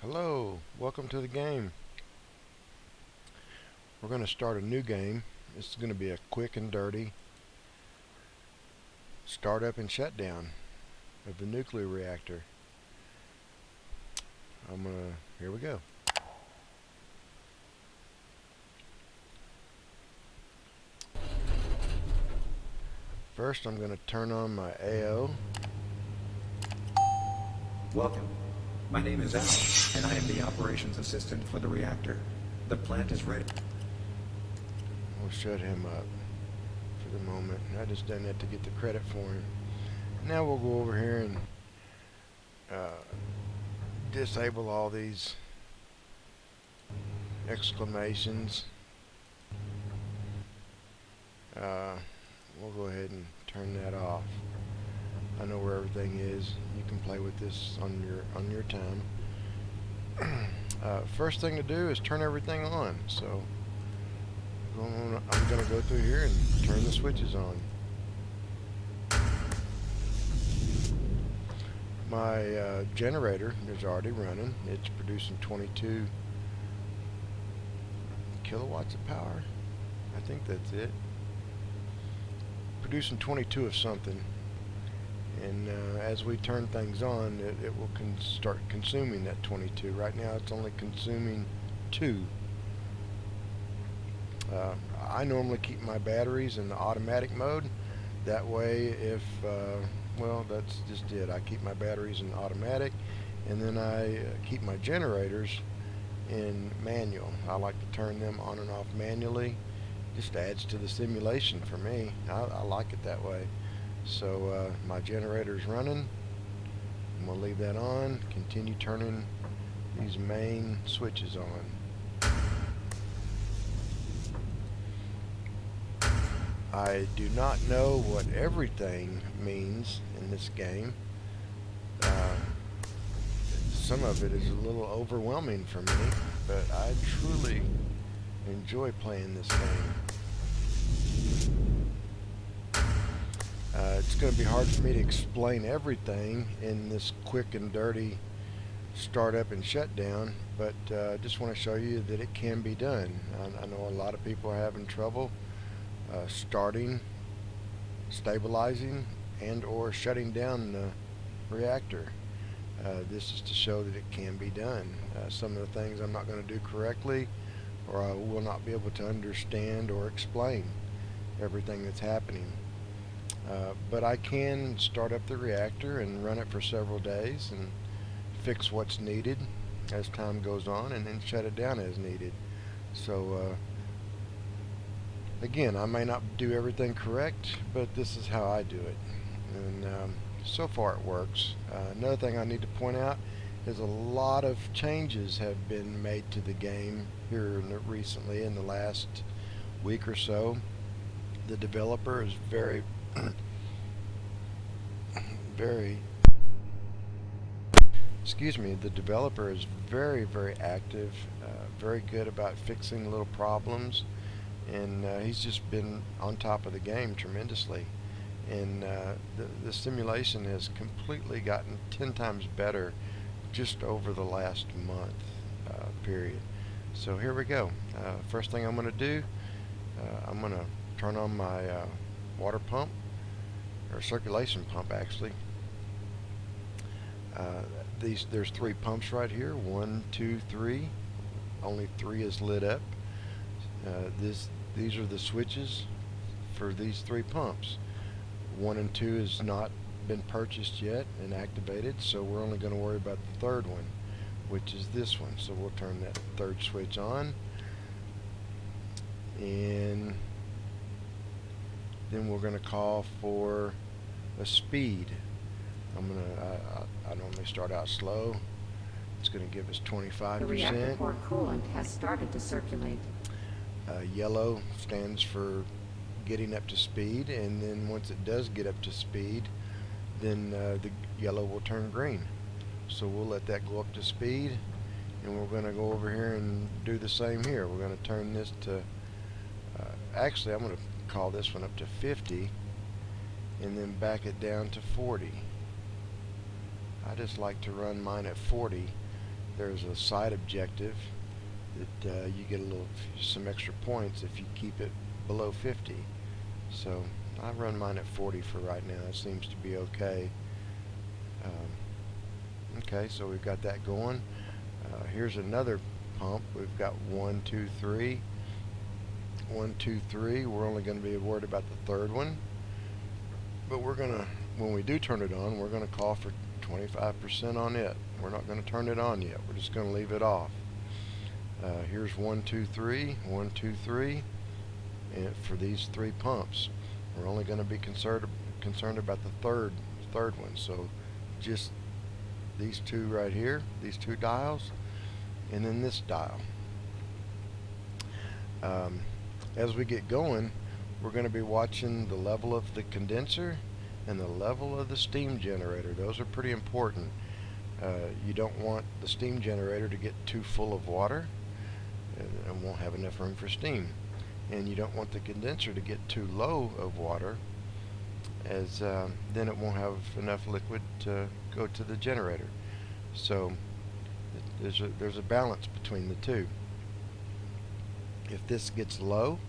Hello, welcome to the game. We're going to start a new game. This is going to be a quick and dirty startup and shutdown of the nuclear reactor. Here we go. First, I'm going to turn on my AO. Welcome. My name is Al, and I am the operations assistant for the reactor. The plant is ready. We'll shut him up for the moment. I just done that to get the credit for him. Now we'll go over here and disable all these exclamations. We'll go ahead and turn that off. I know where everything is. You can play with this on your time. First thing to do is turn everything on. So I'm going to go through here and turn the switches on. My generator is already running. It's producing 22 kilowatts of power. I think that's it. Producing 22 of something. And as we turn things on, it will start consuming that 22. Right now it's only consuming 2. I normally keep my batteries in the automatic mode. That way if, well, that's just it. I keep my batteries in automatic, and then I keep my generators in manual. I like to turn them on and off manually. Just adds to the simulation for me. I like it that way. So my generator's running. I'm going to leave that on. Continue turning these main switches on. I do not know what everything means in this game. Some of it is a little overwhelming for me, but I truly enjoy playing this game. It's going to be hard for me to explain everything in this quick and dirty startup and shutdown, but I just want to show you that it can be done. I know a lot of people are having trouble starting, stabilizing, and or shutting down the reactor. This is to show that it can be done. Some of the things I'm not going to do correctly, or I will not be able to understand or explain everything that's happening. But I can start up the reactor and run it for several days and fix what's needed as time goes on, and then shut it down as needed. So again, I may not do everything correct, but this is how I do it, and so far it works. Another thing I need to point out is a lot of changes have been made to the game here recently in the last week or so. The developer is very the developer is very active, very good about fixing little problems, and he's just been on top of the game tremendously, and the simulation has completely gotten 10 times better just over the last month period. So here we go. First thing I'm going to do, I'm going to turn on my water pump, or circulation pump actually. There's 3 pumps right here. 1, 2, 3. Only 3 is lit up. These are the switches for these 3 pumps. 1 and 2 has not been purchased yet and activated, so we're only going to worry about the 3rd one, which is this one. So we'll turn that 3rd switch on, and then we're going to call for a speed. I normally start out slow. It's going to give us 25%. The reactor core coolant has started to circulate. Yellow stands for getting up to speed, and then once it does get up to speed, then the yellow will turn green. So we'll let that go up to speed, and we're going to go over here and do the same here. We're going to turn this to, actually I'm going to call this one up to 50, and then back it down to 40. I just like to run mine at 40. there's a side objective that you get some extra points if you keep it below 50. So I run mine at 40 for right now. It seems to be okay. Okay, so we've got that going. Here's another pump. We've got 1, 2, 3. 1, 2, 3. We're only going to be worried about the third one. But we're going to, when we do turn it on, we're going to call for 25% on it. We're not going to turn it on yet. We're just going to leave it off. Here's 1, 2, 3. 1, 2, 3. And for these 3 pumps, we're only going to be concerned about the third one. So just these 2 right here, these 2 dials, and then this dial. As we get going, we're going to be watching the level of the condenser and the level of the steam generator. Those are pretty important. You don't want the steam generator to get too full of water and won't have enough room for steam. And you don't want the condenser to get too low of water, as then it won't have enough liquid to go to the generator. So there's a balance between the two. If this gets low,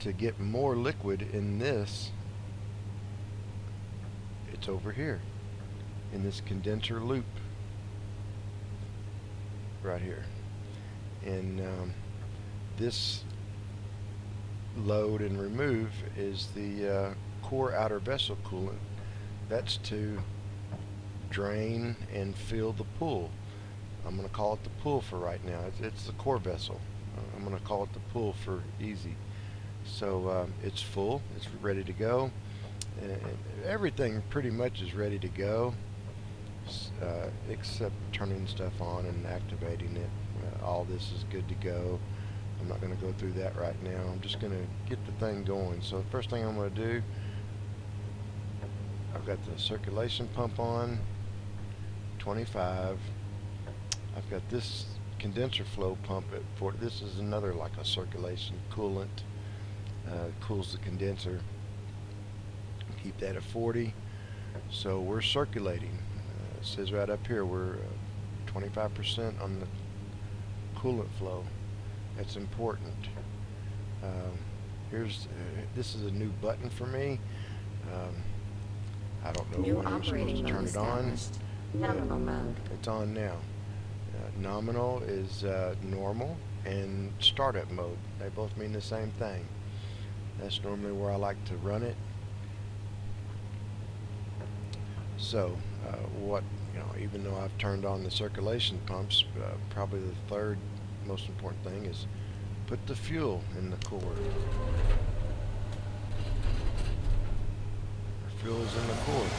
to get more liquid in this, it's over here in this condenser loop right here. And this load and remove is the core outer vessel coolant. That's to drain and fill the pool. I'm going to call it the pool for right now. It's the core vessel. I'm going to call it the pool for easy. So it's full. It's ready to go. And everything pretty much is ready to go, except turning stuff on and activating it. All this is good to go. I'm not going to go through that right now. I'm just going to get the thing going. So the first thing I'm going to do, I've got the circulation pump on, 25. I've got this condenser flow pump at 40. This is another like a circulation coolant. Cools the condenser. Keep that at 40. So we're circulating. It says right up here we're 25% on the coolant flow. That's important. This is a new button for me. I don't know New when I'm supposed operating to mode turn it on. established. Nominal mode. It's on now. Nominal is normal, and startup mode. They both mean the same thing. That's normally where I like to run it. So even though I've turned on the circulation pumps, probably the third most important thing is put the fuel in the core. The fuel is in the core.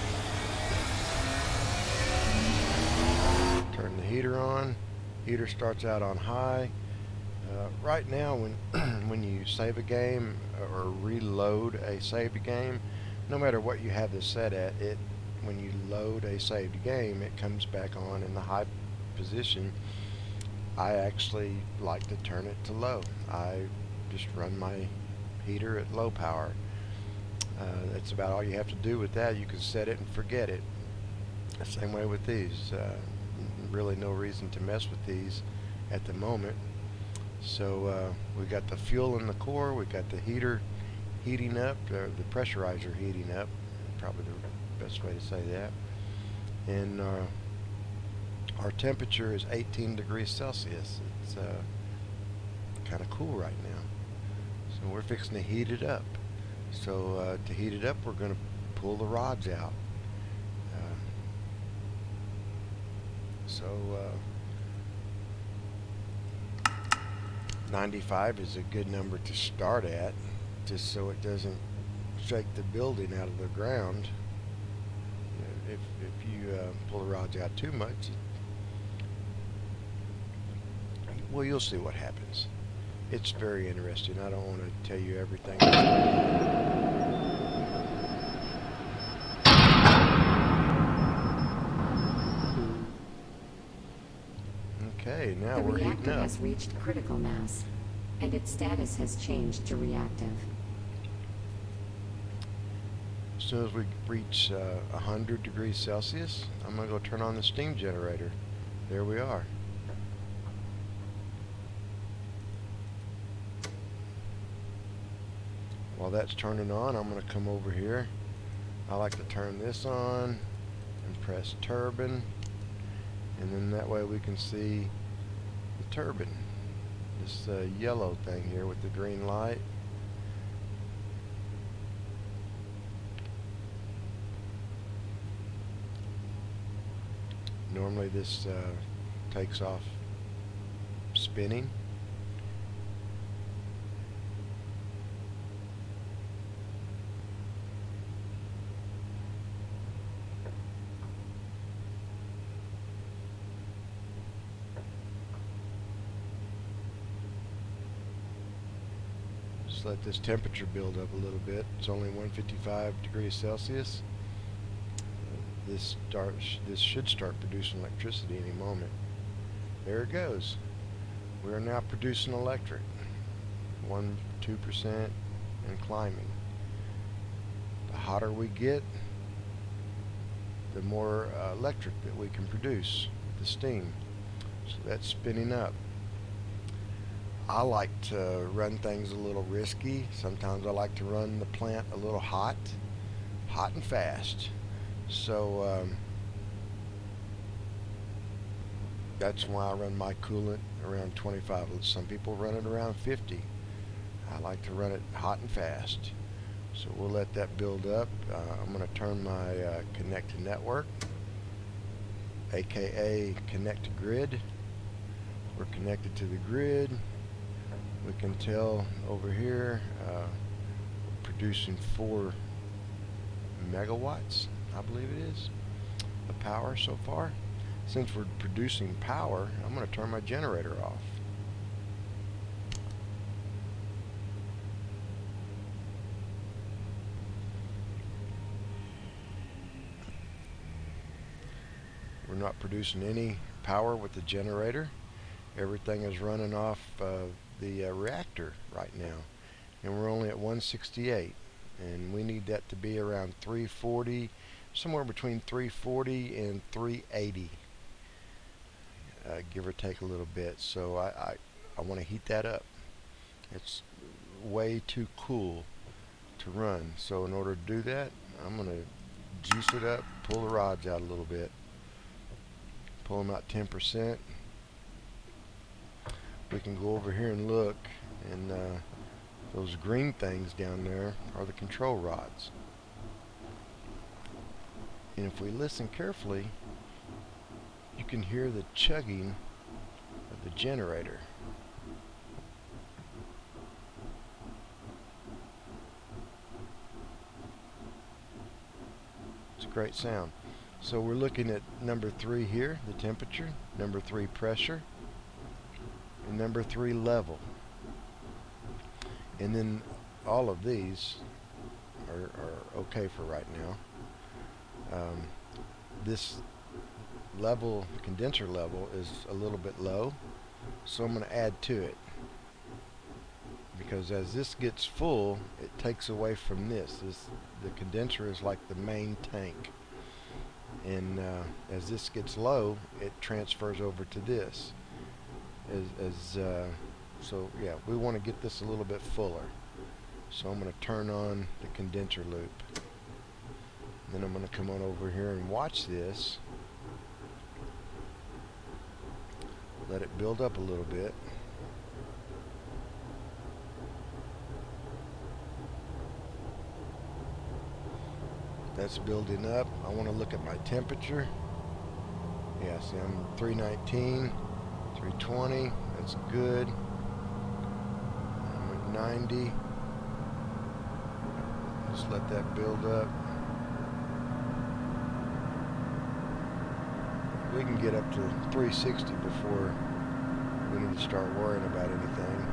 Turn the heater on. Heater starts out on high. Right now, when you save a game or reload a saved game, no matter what you have this set at, when you load a saved game, it comes back on in the high position. I actually like to turn it to low. I just run my heater at low power. That's about all you have to do with that. You can set it and forget it. The same way with these. Really no reason to mess with these at the moment. So we got the fuel in the core, we got the heater heating up, the pressurizer heating up, probably the best way to say that. And our temperature is 18 degrees Celsius. It's kind of cool right now. So we're fixing to heat it up. So to heat it up, we're going to pull the rods out. 95 is a good number to start at, just so it doesn't shake the building out of the ground. If you pull the rods out too much, well, you'll see what happens. It's very interesting. I don't want to tell you everything. Okay, now The we're heating reactor up. has reached critical mass, and its status has changed to reactive. As soon as we reach 100 degrees Celsius, I'm going to go turn on the steam generator. there we are. While that's turning on, I'm going to come over here. I like to turn this on and press turbine, and then that way we can see the turbine, this yellow thing here with the green light. Normally this takes off spinning. Just let this temperature build up a little bit. It's only 155 degrees Celsius. This should start producing electricity any moment. There it goes. We are now producing electric. 2% and climbing. The hotter we get, the more electric that we can produce with the steam. So that's spinning up. I like to run things a little risky. Sometimes I like to run the plant a little hot and fast. So that's why I run my coolant around 25. Some people run it around 50. I like to run it hot and fast. So we'll let that build up. I'm going to turn my connect to network, aka connect to grid. We're connected to the grid. We can tell over here we're producing 4 megawatts, I believe it is, of power so far. Since we're producing power, I'm going to turn my generator off. We're not producing any power with the generator. Everything is running off the reactor right now, and we're only at 168, and we need that to be around 340, somewhere between 340 and 380, give or take a little bit. So I want to heat that up. It's way too cool to run, so in order to do that, I'm going to juice it up, pull the rods out a little bit, pull them out 10%. We can go over here and look, and those green things down there are the control rods. And if we listen carefully, you can hear the chugging of the generator. It's a great sound. So we're looking at number 3 here, the temperature, number 3 pressure, and number 3 level. And then all of these are okay for right now. This level, condenser level, is a little bit low, so I'm going to add to it, because as this gets full, it takes away from this. The condenser is like the main tank, and as this gets low, it transfers over to this. So yeah, we want to get this a little bit fuller. So I'm going to turn on the condenser loop. Then I'm going to come on over here and watch this. Let it build up a little bit. That's building up. I want to look at my temperature. Yeah, see, I'm 319, 320. That's good. I'm at 90. Just let that build up. We can get up to 360 before we need to start worrying about anything.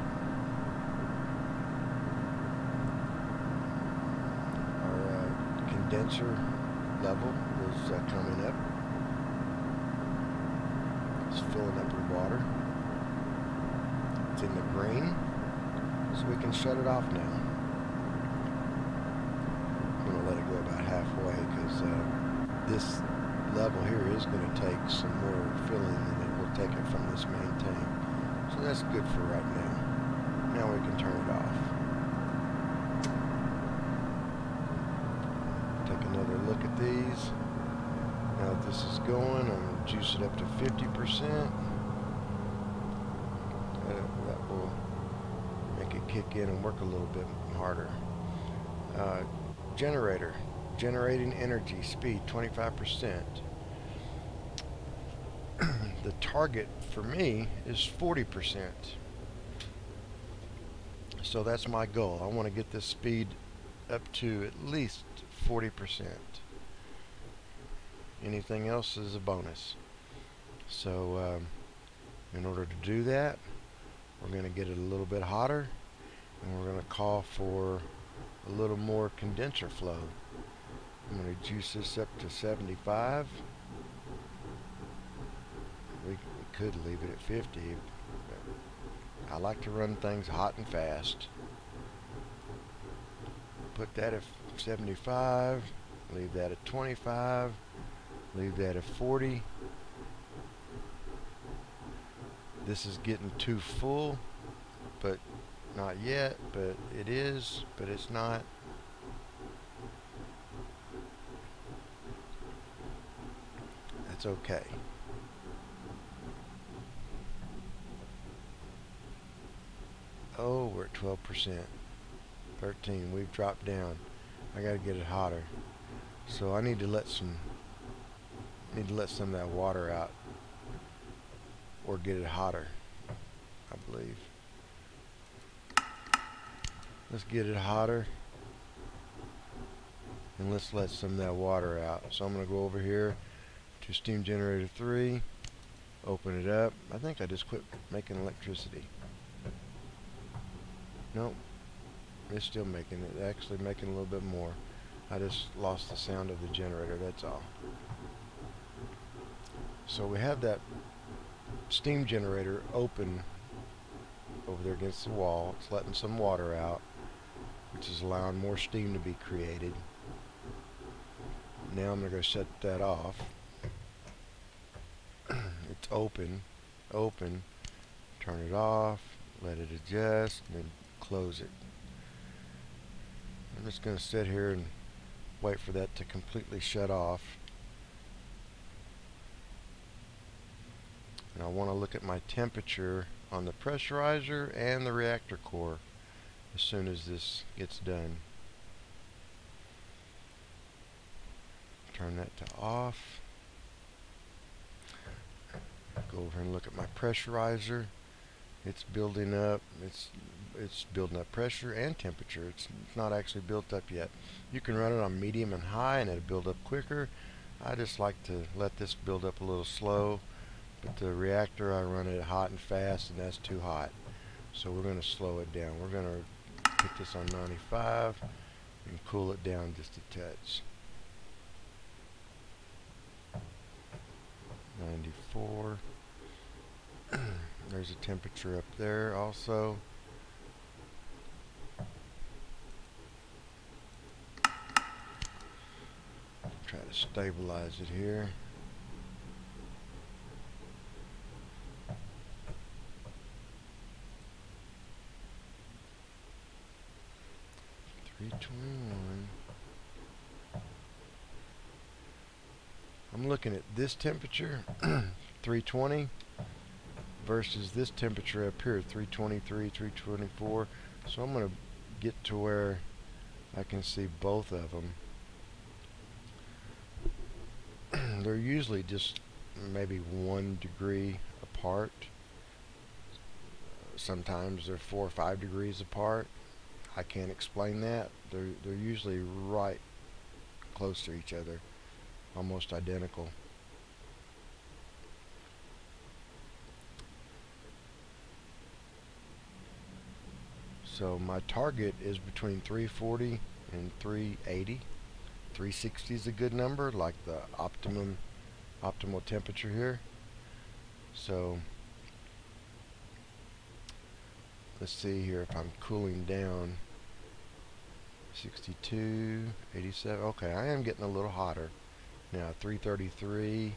Our condenser level is coming up. It's filling up with water. It's in the green, so we can shut it off now. I'm going to let it go about halfway, because this level here is going to take some more filling than it take it from this main tank. So that's good for right now. Now we can turn it off. Take another look at these. Now that this is going, I'm going to juice it up to 50%. That will make it kick in and work a little bit harder. Generator. Generating energy. Speed 25%. The target for me is 40%. So that's my goal. I want to get this speed up to at least 40%. Anything else is a bonus. So in order to do that, we're going to get it a little bit hotter, and we're going to call for a little more condenser flow. I'm going to juice this up to 75. We could leave it at 50. But I like to run things hot and fast. Put that at 75. Leave that at 25. Leave that at 40. This is getting too full, but not yet, but it is, but it's not. That's okay. Oh, we're at 12%. 13. We've dropped down. I got to get it hotter. So I need to let some of that water out, or get it hotter, I believe. Let's get it hotter, and let's let some of that water out. So I'm going to go over here to steam generator 3, open it up. I think I just quit making electricity. Nope, it's still making it, actually making a little bit more. I just lost the sound of the generator, that's all. So we have that steam generator open over there against the wall. It's letting some water out, which is allowing more steam to be created. Now I'm going to go shut that off. It's open, turn it off, let it adjust, and then close it. I'm just going to sit here and wait for that to completely shut off. And I want to look at my temperature on the pressurizer and the reactor core as soon as this gets done. Turn that to off. Go over and look at my pressurizer. It's building up. It's building up pressure and temperature. It's not actually built up yet. You can run it on medium and high and it'll build up quicker. I just like to let this build up a little slow. But the reactor, I run it hot and fast, and that's too hot. So we're going to slow it down. We're going to put this on 95 and cool it down just a touch. 94. There's a temperature up there also. Try to stabilize it here. I'm looking at this temperature, 320, versus this temperature up here, 323, 324. So I'm going to get to where I can see both of them. They're usually just maybe 1 degree apart. Sometimes they're 4 or 5 degrees apart. I can't explain that. They're usually right close to each other, almost identical. So my target is between 340 and 380. 360 is a good number, like the optimal temperature here. So let's see here if I'm cooling down. 62, 87. Okay, I am getting a little hotter. Now 333.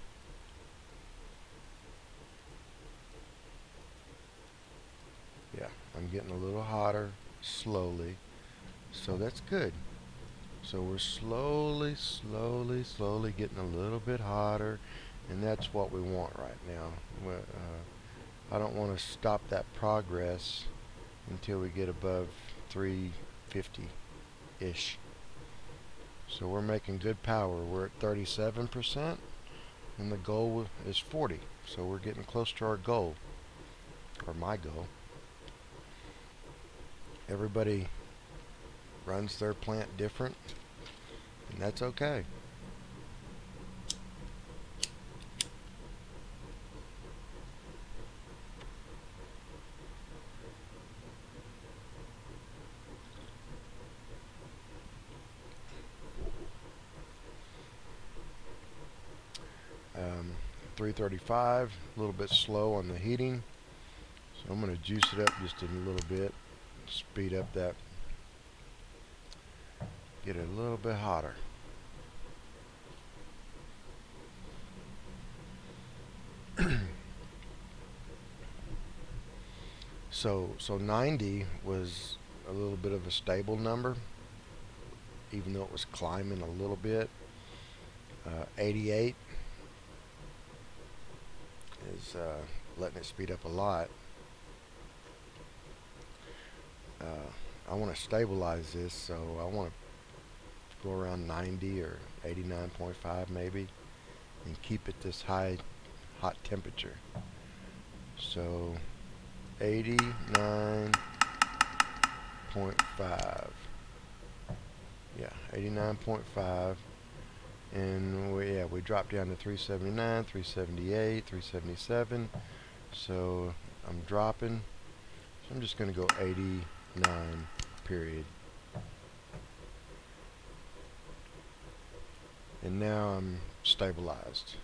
Yeah, I'm getting a little hotter slowly, so that's good. So we're slowly getting a little bit hotter, and that's what we want right now. I don't want to stop that progress until we get above 350-ish. So we're making good power. We're at 37%, and the goal is 40. So we're getting close to our goal, or my goal. Everybody runs their plant different, and that's okay. 335, a little bit slow on the heating. So I'm going to juice it up just a little bit, speed up that, get it a little bit hotter. So 90 was a little bit of a stable number, even though it was climbing a little bit. 88 is letting it speed up a lot. I want to stabilize this, so I want to go around 90 or 89.5 maybe, and keep it this high hot temperature. So 89.5. Yeah, 89.5. And we dropped down to 379, 378, 377. So I'm dropping. So I'm just going to go 89, period. And now I'm stabilized,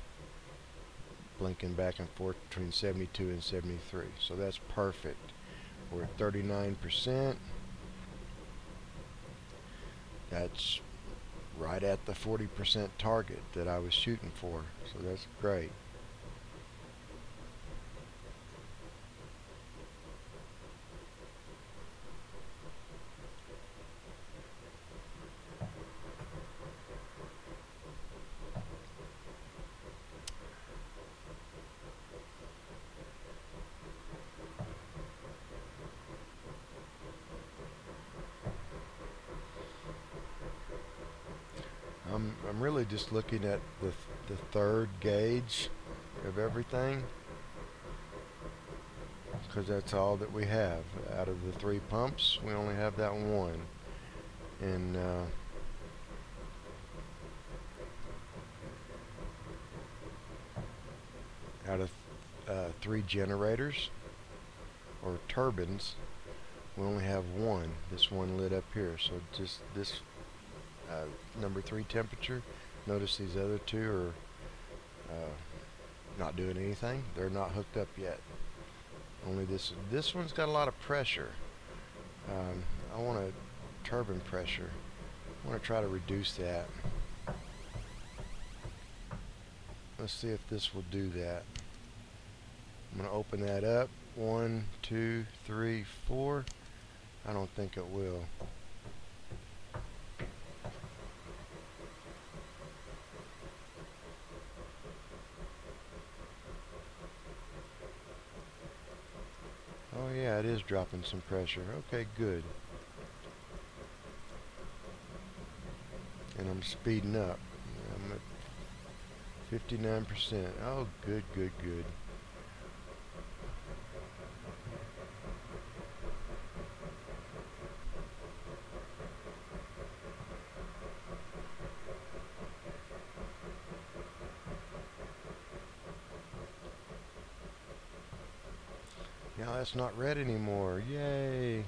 blinking back and forth between 72 and 73. So that's perfect. We're at 39%. That's right at the 40% target that I was shooting for. So that's great. I'm really just looking at the third gauge of everything, because that's all that we have. Out of the 3 pumps, we only have that one. And out of 3 generators or turbines, we only have one. This one lit up here. So just this number 3 temperature. Notice these other 2 are not doing anything. They're not hooked up yet. Only this one's got a lot of pressure. I want a turbine pressure. I want to try to reduce that. Let's see if this will do that. I'm going to open that up. 1, 2, 3, 4. I don't think it will. Oh yeah, it is dropping some pressure. Okay, good. And I'm speeding up. I'm at 59%. Oh, good. Now that's not red anymore. Yay!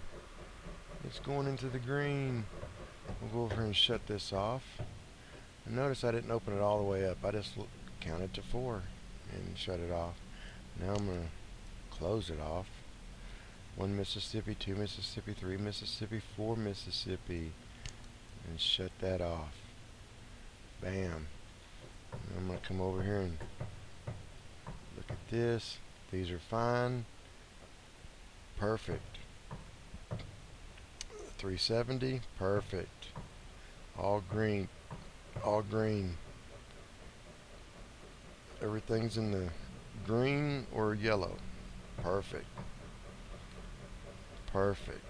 It's going into the green. We'll go over here and shut this off. And notice I didn't open it all the way up. I just counted to 4 and shut it off. Now I'm going to close it off. 1 Mississippi, 2 Mississippi, 3 Mississippi, 4 Mississippi. And shut that off. Bam. And I'm going to come over here and look at this. These are fine. Perfect. 370, perfect. All green, all green. Everything's in the green or yellow. Perfect, perfect.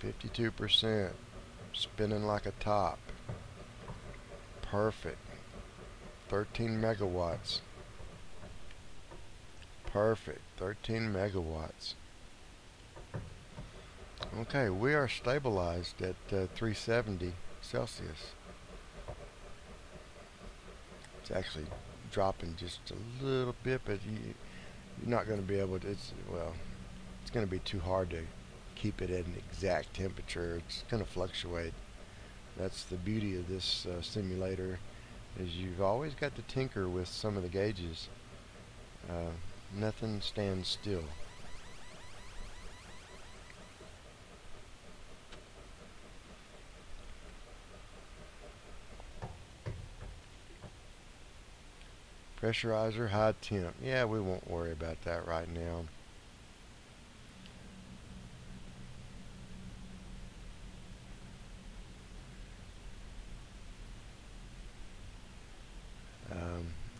52%, spinning like a top. Perfect. 13 megawatts. Perfect. 13 megawatts. Okay, we are stabilized at 370 Celsius. It's actually dropping just a little bit, but you're not going to be able to. It's going to be too hard to keep it at an exact temperature. It's going to fluctuate. That's the beauty of this simulator, is you've always got to tinker with some of the gauges. Nothing stands still. Pressurizer, high temp. Yeah, we won't worry about that right now.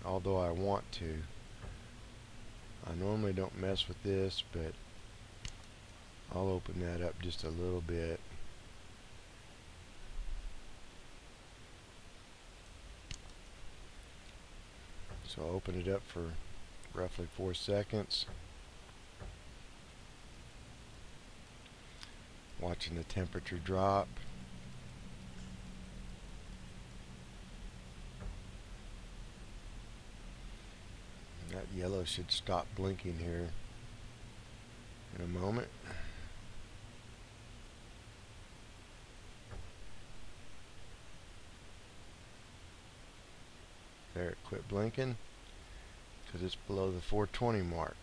Although I want to. I normally don't mess with this, but I'll open that up just a little bit. So I'll open it up for roughly 4 seconds. Watching the temperature drop. That yellow should stop blinking here in a moment. There, it quit blinking because it's below the 420 mark.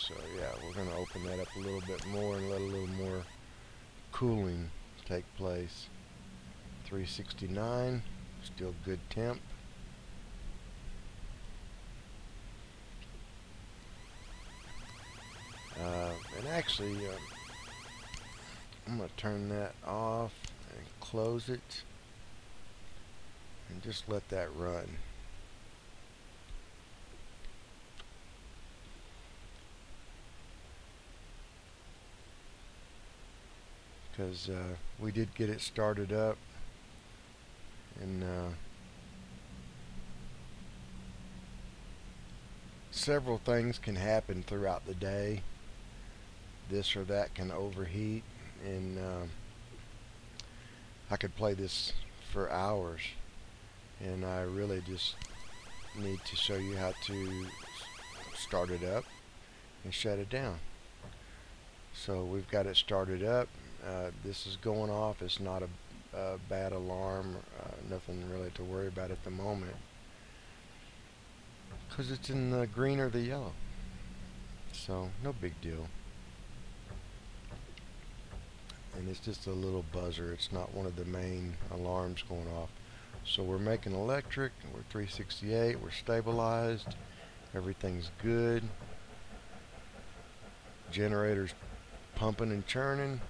So yeah, we're going to open that up a little bit more and let a little more cooling take place. 369, still good temp. And actually, I'm going to turn that off and close it and just let that run. Because we did get it started up, and several things can happen throughout the day. This or that can overheat, and I could play this for hours, and I really just need to show you how to start it up and shut it down. So we've got it started up. This is going off. It's not a bad alarm, nothing really to worry about at the moment, because it's in the green or the yellow, so no big deal. And it's just a little buzzer. It's not one of the main alarms going off. So we're making electric. We're 368. We're stabilized. Everything's good. Generator's pumping and churning.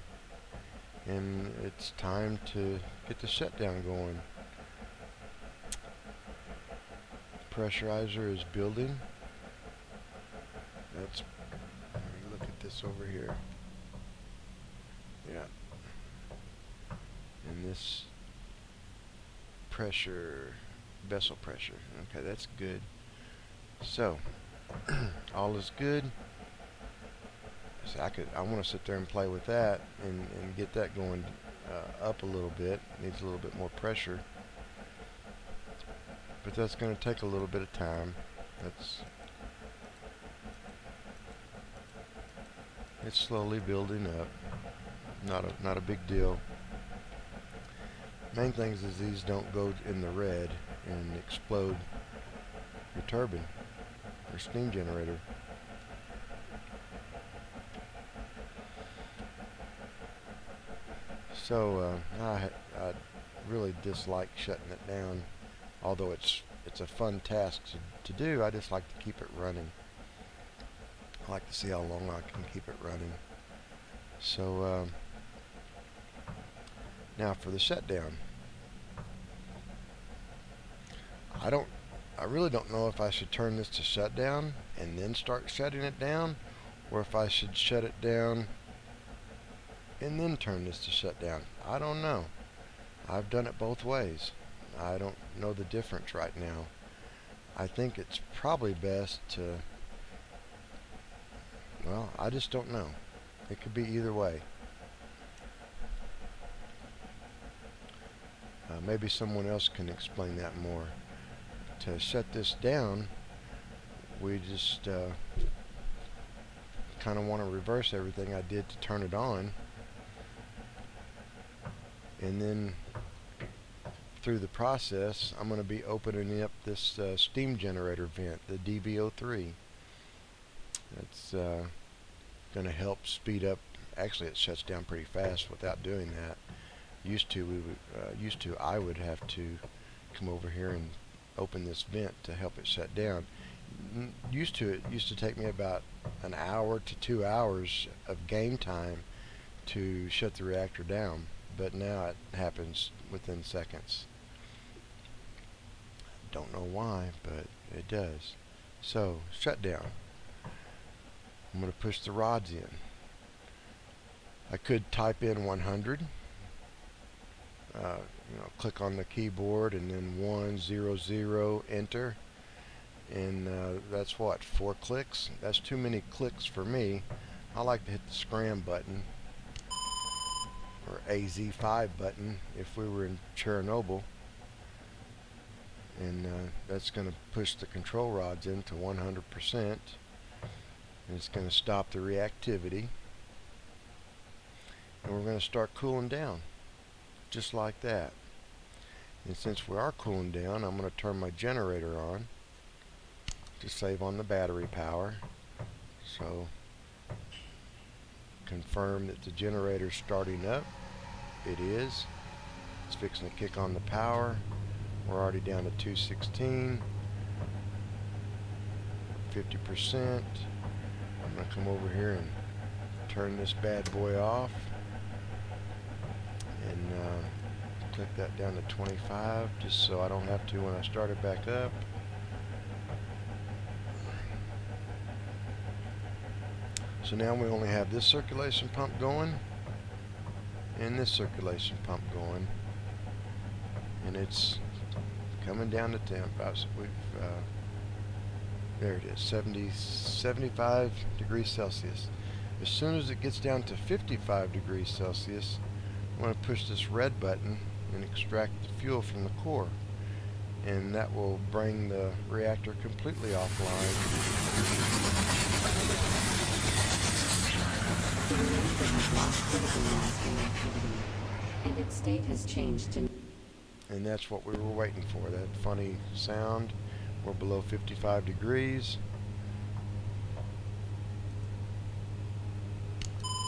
And it's time to get the shutdown going. Pressurizer is building. Let me look at this over here. Yeah. And this pressure, vessel pressure. Okay, that's good. So, all is good. So I want to sit there and play with that and get that going up a little bit. Needs a little bit more pressure. But that's going to take a little bit of time. It's slowly building up. Not a big deal. Main thing is these don't go in the red and explode your turbine or steam generator. So I really dislike shutting it down. Although it's a fun task to do, I just like to keep it running. I like to see how long I can keep it running. So now for the shutdown. I really don't know if I should turn this to shutdown and then start shutting it down, or if I should shut it down and then turn this to shutdown. I don't know. I've done it both ways. I don't know the difference right now. I think it's probably best to, well, I just don't know. It could be either way. Maybe someone else can explain that more. To shut this down, we just kind of want to reverse everything I did to turn it on, and then through the process I'm going to be opening up this steam generator vent, the DVO3. That's going to help speed up. Actually, it shuts down pretty fast without doing that. I would have to come over here and open this vent to help it shut down. It used to take me about an hour to 2 hours of game time to shut the reactor down, but now it happens within seconds. Don't know why, but it does. So, shutdown. I'm going to push the rods in. I could type in 100. Click on the keyboard and then 100, enter, and that's what, 4 clicks. That's too many clicks for me. I like to hit the scram button, or AZ5 button if we were in Chernobyl, and that's going to push the control rods into 100%, and it's going to stop the reactivity, and we're going to start cooling down just like that. And since we are cooling down, I'm going to turn my generator on to save on the battery power. So confirm that the generator's starting up. It is. It's fixing to kick on the power. We're already down to 216, 50%. I'm going to come over here and turn this bad boy off, and click that down to 25 just so I don't have to when I start it back up. So now we only have this circulation pump going and this circulation pump going, and it's coming down to temp. There it is, 75 degrees Celsius. As soon as it gets down to 55 degrees Celsius, I'm going to push this red button and extract the fuel from the core, and that will bring the reactor completely offline. The reactor has lost critical mass and activity, and its state has changed to... And that's what we were waiting for, that funny sound. We're below 55 degrees.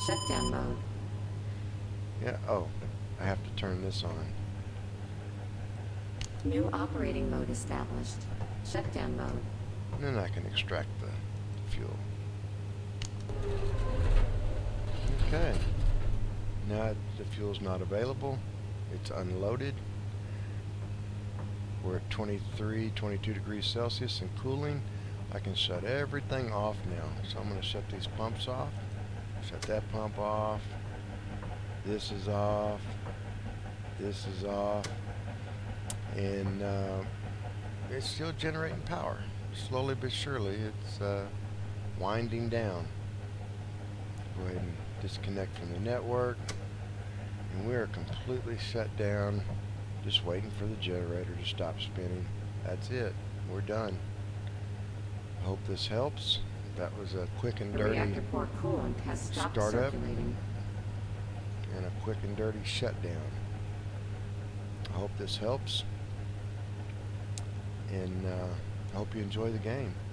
Shutdown mode. Yeah, oh, I have to turn this on. New operating mode established. Shutdown mode. And then I can extract the fuel. Okay. Now the fuel's not available. It's unloaded. We're at 23, 22 degrees Celsius and cooling. I can shut everything off now. So I'm going to shut these pumps off. Shut that pump off. This is off. This is off. And it's still generating power. Slowly but surely, it's winding down. Go ahead and disconnect from the network. And we are completely shut down. Just waiting for the generator to stop spinning. That's it. We're done. I hope this helps. That was a quick and The dirty reactor core coolant has stopped startup circulating. and a quick and dirty shutdown. I hope this helps, and I hope you enjoy the game.